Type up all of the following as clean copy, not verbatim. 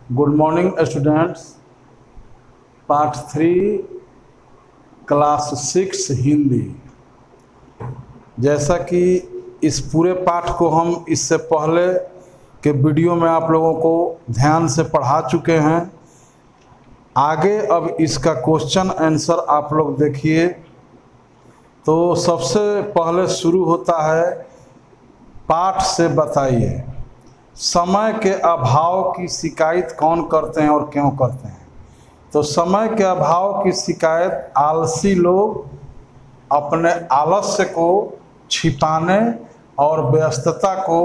Good morning students. Part 3 class 6 Hindi. जैसा कि इस पूरे पाठ को हम इससे पहले के वीडियो में आप लोगों को ध्यान से पढ़ा चुके हैं। आगे अब इसका क्वेश्चन आंसर आप लोग देखिए। तो सबसे पहले शुरू होता है, पाठ से बताइए समय के अभाव की शिकायत कौन करते हैं और क्यों करते हैं। तो समय के अभाव की शिकायत आलसी लोग अपने आलस्य को छिपाने और व्यस्तता को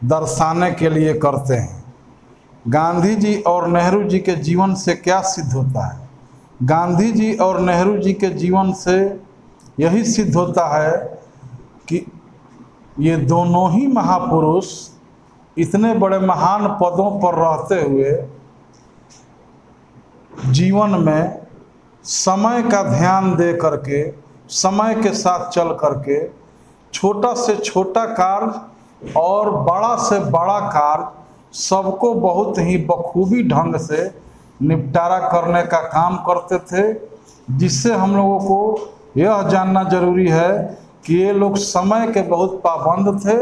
दर्शाने के लिए करते हैं। गांधी जी और नेहरू जी के जीवन से क्या सिद्ध होता है? गांधी जी और नेहरू जी के जीवन से यही सिद्ध होता है कि ये दोनों ही महापुरुष इतने बड़े महान पदों पर रहते हुए जीवन में समय का ध्यान दे करके, समय के साथ चल करके छोटा से छोटा कार्य और बड़ा से बड़ा कार्य सबको बहुत ही बखूबी ढंग से निपटारा करने का काम करते थे। जिससे हम लोगों को यह जानना जरूरी है कि ये लोग समय के बहुत पाबंद थे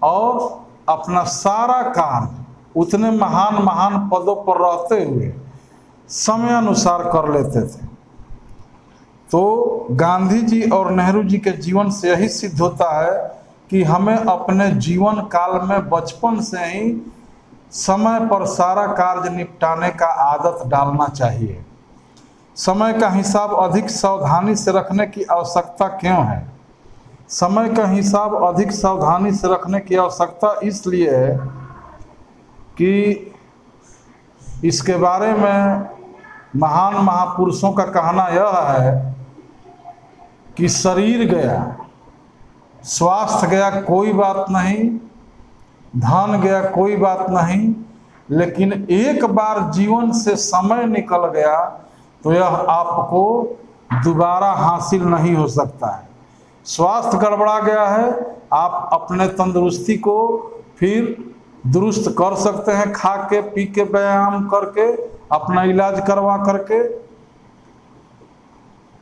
और अपना सारा कार्य उतने महान महान पदों पर रहते हुए समय अनुसार कर लेते थे। तो गांधी जी और नेहरू जी के जीवन से यही सिद्ध होता है कि हमें अपने जीवन काल में बचपन से ही समय पर सारा कार्य निपटाने का आदत डालना चाहिए। समय का हिसाब अधिक सावधानी से रखने की आवश्यकता क्यों है? समय का हिसाब अधिक सावधानी से रखने की आवश्यकता इसलिए है कि इसके बारे में महान महापुरुषों का कहना यह है कि शरीर गया, स्वास्थ्य गया कोई बात नहीं, धन गया कोई बात नहीं, लेकिन एक बार जीवन से समय निकल गया तो यह आपको दोबारा हासिल नहीं हो सकता है। स्वास्थ्य गड़बड़ा गया है, आप अपने तंदुरुस्ती को फिर दुरुस्त कर सकते हैं, खा के पी के व्यायाम करके अपना इलाज करवा करके।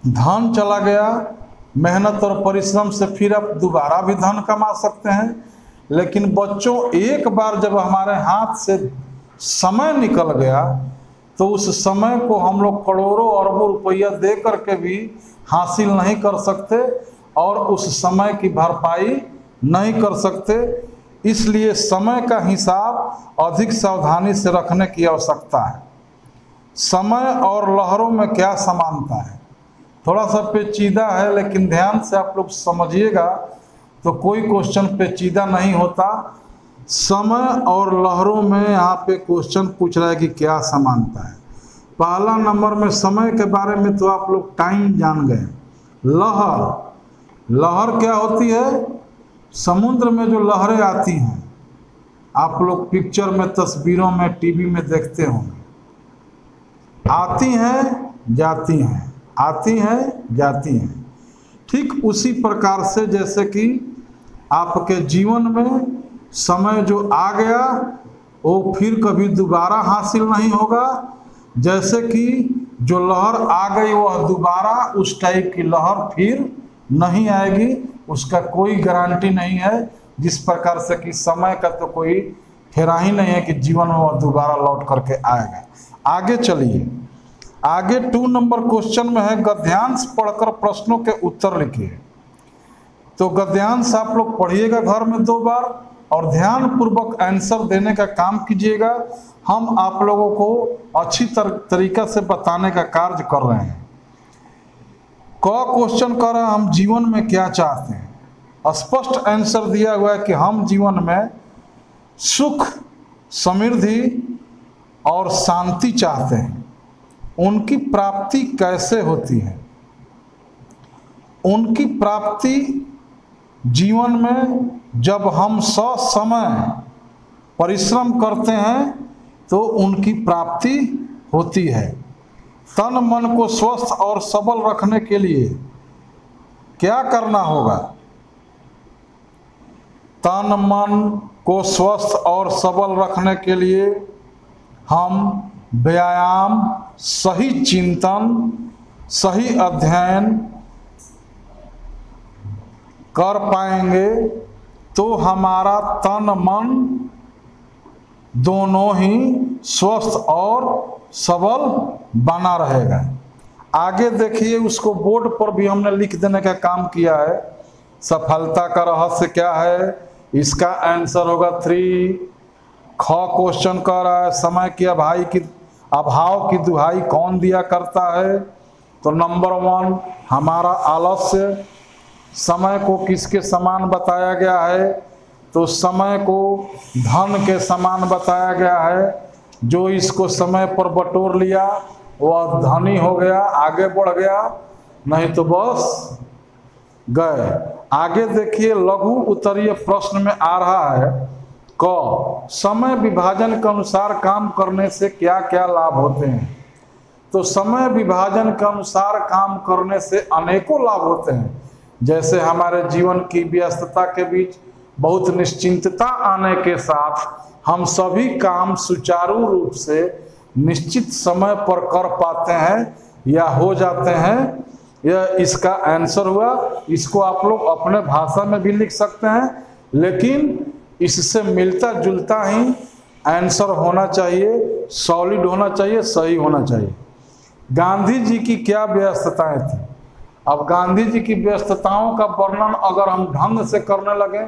धन चला गया, मेहनत और परिश्रम से फिर आप दोबारा भी धन कमा सकते हैं। लेकिन बच्चों, एक बार जब हमारे हाथ से समय निकल गया तो उस समय को हम लोग करोड़ों अरबों रुपया दे करके भी हासिल नहीं कर सकते और उस समय की भरपाई नहीं कर सकते। इसलिए समय का हिसाब अधिक सावधानी से रखने की आवश्यकता है। समय और लहरों में क्या समानता है? थोड़ा सा पेचीदा है, लेकिन ध्यान से आप लोग समझिएगा तो कोई क्वेश्चन पेचीदा नहीं होता। समय और लहरों में यहाँ पे क्वेश्चन पूछ रहा है कि क्या समानता है। पहला नंबर में समय के बारे में तो आप लोग टाइम जान गए। लहर, लहर क्या होती है? समुद्र में जो लहरें आती हैं, आप लोग पिक्चर में, तस्वीरों में, टीवी में देखते होंगे। आती हैं जाती हैं, आती हैं जाती हैं। ठीक उसी प्रकार से जैसे कि आपके जीवन में समय जो आ गया वो फिर कभी दोबारा हासिल नहीं होगा। जैसे कि जो लहर आ गई वह दोबारा उस टाइप की लहर फिर नहीं आएगी, उसका कोई गारंटी नहीं है। जिस प्रकार से कि समय का तो कोई फेरा ही नहीं है कि जीवन में वह दोबारा लौट करके आएगा। आगे चलिए, आगे 2 नंबर क्वेश्चन में है, गद्यांश पढ़कर प्रश्नों के उत्तर लिखिए। तो गद्यांश आप लोग पढ़िएगा घर में 2 बार और ध्यान पूर्वक आंसर देने का काम कीजिएगा। हम आप लोगों को अच्छी तरीका से बताने का कार्य कर रहे हैं। क्वेश्चन कर रहे हैं, हम जीवन में क्या चाहते हैं? स्पष्ट आंसर दिया हुआ है कि हम जीवन में सुख, समृद्धि और शांति चाहते हैं। उनकी प्राप्ति कैसे होती है? उनकी प्राप्ति जीवन में जब हम ससमय परिश्रम करते हैं तो उनकी प्राप्ति होती है। तन मन को स्वस्थ और सबल रखने के लिए क्या करना होगा? तन मन को स्वस्थ और सबल रखने के लिए हम व्यायाम, सही चिंतन, सही अध्ययन कर पाएंगे तो हमारा तन मन दोनों ही स्वस्थ और सबल बना रहेगा। आगे देखिए, उसको बोर्ड पर भी हमने लिख देने का काम किया है। सफलता का रहस्य क्या है, इसका आंसर होगा 3। ख क्वेश्चन कर रहा है समय की अभाव की दुहाई कौन दिया करता है, तो नंबर 1 हमारा आलस्य। समय को किसके समान बताया गया है, तो समय को धन के समान बताया गया है। जो इसको समय पर बटोर लिया वह धनी हो गया, आगे बढ़ गया, नहीं तो बस गए। आगे देखिए, लघु उत्तरीय प्रश्न में आ रहा है क समय विभाजन के अनुसार काम करने से क्या क्या लाभ होते हैं। तो समय विभाजन के अनुसार काम करने से अनेकों लाभ होते हैं। जैसे हमारे जीवन की व्यस्तता के बीच बहुत निश्चिंतता आने के साथ हम सभी काम सुचारू रूप से निश्चित समय पर कर पाते हैं या हो जाते हैं। यह इसका आंसर हुआ। इसको आप लोग अपने भाषा में भी लिख सकते हैं, लेकिन इससे मिलता जुलता ही आंसर होना चाहिए, सॉलिड होना चाहिए, सही होना चाहिए। गांधी जी की क्या व्यस्तताएं थी। अब गांधी जी की व्यस्तताओं का वर्णन अगर हम ढंग से करने लगे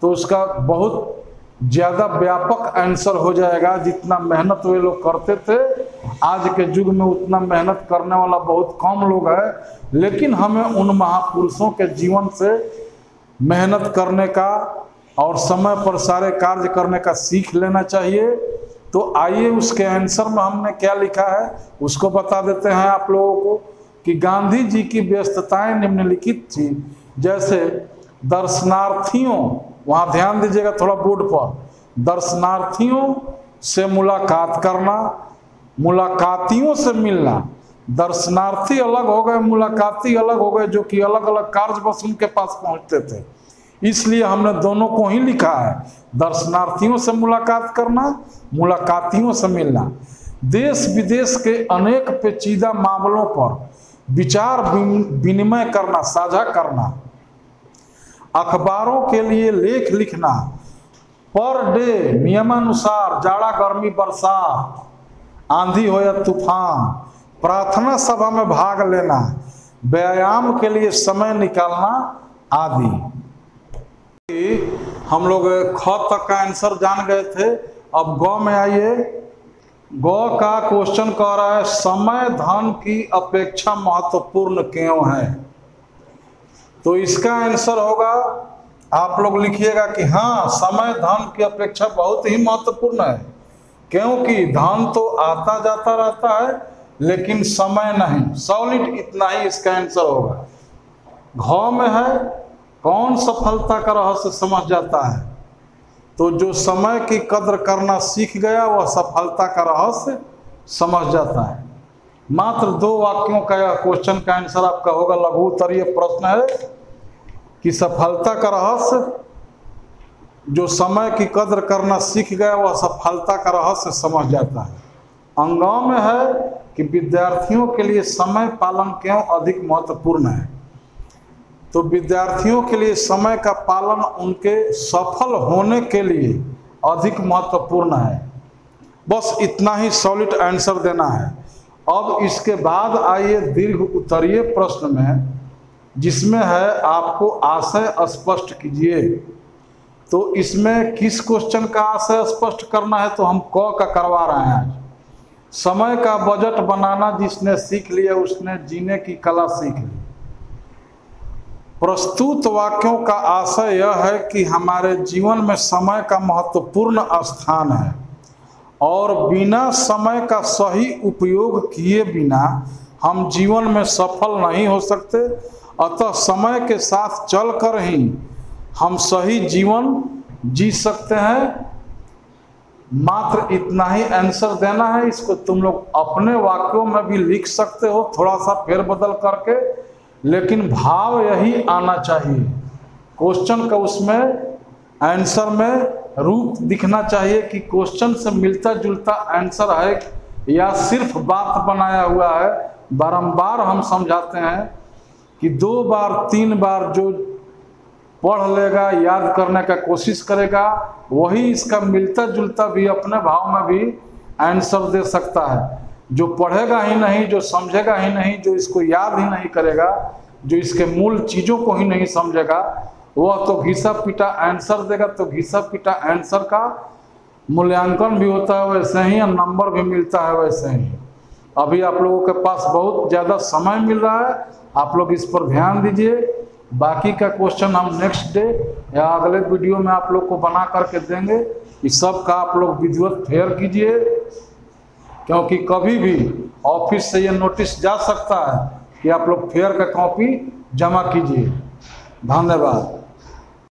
तो उसका बहुत ज़्यादा व्यापक आंसर हो जाएगा। जितना मेहनत वे लोग करते थे, आज के युग में उतना मेहनत करने वाला बहुत कम लोग है। लेकिन हमें उन महापुरुषों के जीवन से मेहनत करने का और समय पर सारे कार्य करने का सीख लेना चाहिए। तो आइए उसके आंसर में हमने क्या लिखा है उसको बता देते हैं आप लोगों को कि गांधी जी की व्यस्तताएं निम्नलिखित थी। जैसे दर्शनार्थियों, वहाँ ध्यान दीजिएगा थोड़ा बोर्ड पर, दर्शनार्थियों से मुलाकात करना, मुलाकातियों से मिलना। दर्शनार्थी अलग हो गए, मुलाकाती अलग हो गए, जो कि अलग अलग कार्य बस उनके पास पहुंचते थे। इसलिए हमने दोनों को ही लिखा है, दर्शनार्थियों से मुलाकात करना, मुलाकातियों से मिलना। देश विदेश के अनेक पेचीदा मामलों पर विचार विनिमय करना, साझा करना, अखबारों के लिए लेख लिखना, पर डे नियमानुसार जाड़ा गर्मी बरसात आंधी हो या तूफान, प्रार्थना सभा में भाग लेना, व्यायाम के लिए समय निकालना आदि। हम लोग ख तक का आंसर जान गए थे। अब ग में आइए। ग का क्वेश्चन कह रहा है समय धन की अपेक्षा महत्वपूर्ण क्यों है। तो इसका आंसर होगा, आप लोग लिखिएगा कि हाँ, समय धन की अपेक्षा बहुत ही महत्वपूर्ण है। क्योंकि धन तो आता जाता रहता है लेकिन समय नहीं। सॉलिड इतना ही इसका आंसर होगा। घ में है कौन सफलता का रहस्य समझ जाता है, तो जो समय की कद्र करना सीख गया वह सफलता का रहस्य समझ जाता है। मात्र 2 वाक्यों का यह क्वेश्चन का आंसर आपका होगा। लघु उत्तरीय प्रश्न है कि सफलता का रहस्य, जो समय की कद्र करना सीख गया वह सफलता का रहस्य समझ जाता है। अंगों में है कि विद्यार्थियों के लिए समय पालन क्यों अधिक महत्वपूर्ण है। तो विद्यार्थियों के लिए समय का पालन उनके सफल होने के लिए अधिक महत्वपूर्ण है। बस इतना ही सॉलिड आंसर देना है। अब इसके बाद आइए दीर्घ उत्तरीय प्रश्न में, जिसमें है आपको आशय स्पष्ट कीजिए। तो इसमें किस क्वेश्चन का आशय स्पष्ट करना है, तो हम क का करवा रहे हैं आज। समय का बजट बनाना जिसने सीख लिया उसने जीने की कला सीख ली। प्रस्तुत वाक्यों का आशय यह है कि हमारे जीवन में समय का महत्वपूर्ण स्थान है और बिना समय का सही उपयोग किए बिना हम जीवन में सफल नहीं हो सकते। अतः समय के साथ चलकर ही हम सही जीवन जी सकते हैं। मात्र इतना ही आंसर देना है। इसको तुम लोग अपने वाक्यों में भी लिख सकते हो, थोड़ा सा फेरबदल करके, लेकिन भाव यही आना चाहिए। क्वेश्चन का उसमें आंसर में रूप दिखना चाहिए कि क्वेश्चन से मिलता जुलता आंसर है या सिर्फ बात बनाया हुआ है। बारंबार हम समझाते हैं कि 2 बार 3 बार जो पढ़ लेगा, याद करने का कोशिश करेगा, वही इसका मिलता जुलता भी अपने भाव में भी आंसर दे सकता है। जो पढ़ेगा ही नहीं, जो समझेगा ही नहीं, जो इसको याद ही नहीं करेगा, जो इसके मूल चीज़ों को ही नहीं समझेगा, वह तो घिसा पिटा आंसर देगा। तो घिसा पिटा आंसर का मूल्यांकन भी होता है वैसे ही, और नंबर भी मिलता है वैसे ही। अभी आप लोगों के पास बहुत ज़्यादा समय मिल रहा है, आप लोग इस पर ध्यान दीजिए। बाकी का क्वेश्चन हम नेक्स्ट डे या अगले वीडियो में आप लोग को बना करके देंगे। इस सब का आप लोग विधिवत फेयर कीजिए, क्योंकि कभी भी ऑफिस से ये नोटिस जा सकता है कि आप लोग फेयर का कॉपी जमा कीजिए। धन्यवाद।